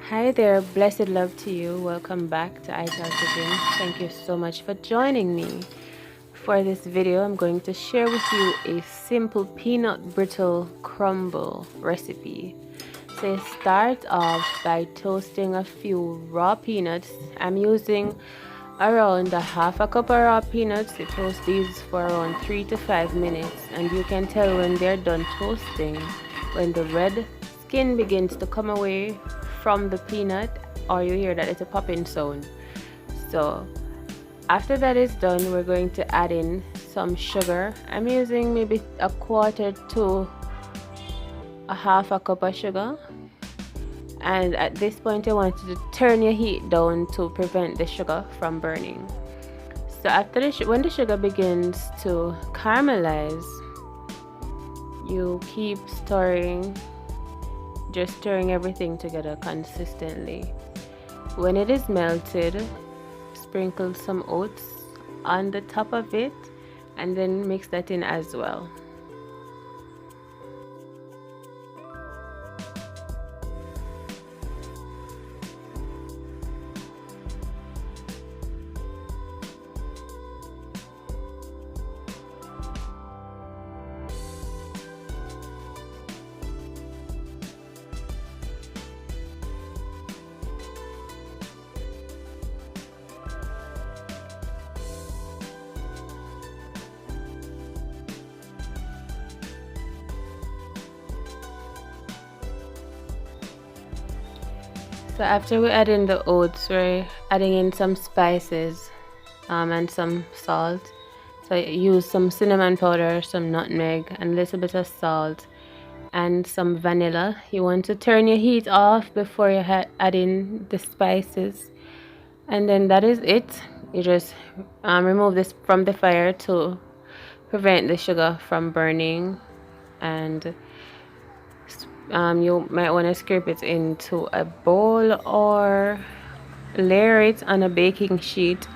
Hi there, blessed love to you. Welcome back to ital Cooking. Thank you so much for joining me. For this video, I'm going to share with you a simple peanut brittle crumble recipe. So start off by toasting a few raw peanuts. I'm using around a half a cup of raw peanuts. You toast these for around 3 to 5 minutes, and you can tell when they're done toasting when the red skin begins to come away from the peanut, or you hear that little popping sound. So after that is done, we're going to add in some sugar. I'm using maybe a quarter to a half a cup of sugar, and at this point you want to turn your heat down to prevent the sugar from burning. So after when the sugar begins to caramelize, you keep stirring, just stirring everything together consistently. When it is melted, sprinkle some oats on the top of it and then mix that in as well. So after we add in the oats, we're adding in some spices and some salt. So use some cinnamon powder, some nutmeg, and a little bit of salt and some vanilla. You want to turn your heat off before you add in the spices, and then that is it. You just remove this from the fire to prevent the sugar from burning, and you might want to scrape it into a bowl or layer it on a baking sheet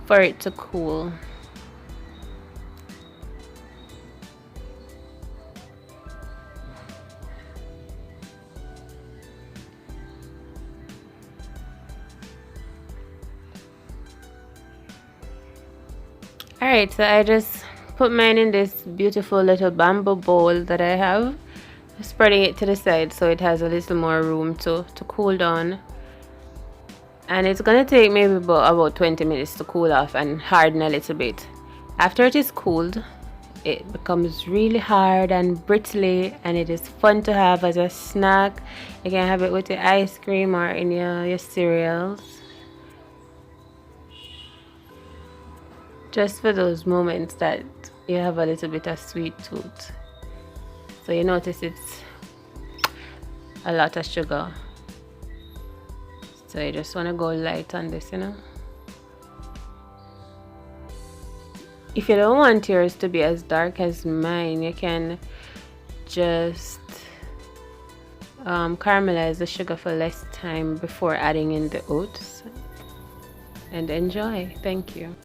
for it to cool. Alright, so I just put mine in this beautiful little bamboo bowl that I have, spreading it to the side so it has a little more room to cool down. And it's gonna take maybe about 20 minutes to cool off and harden a little bit. After it is cooled, it becomes really hard and brittly, and it is fun to have as a snack. You can have it with your ice cream or in your cereals, just for those moments that you have a little bit of sweet tooth. So you notice it's a lot of sugar, so you just want to go light on this, you know. If you don't want yours to be as dark as mine, you can just caramelize the sugar for less time before adding in the oats, and enjoy. Thank you.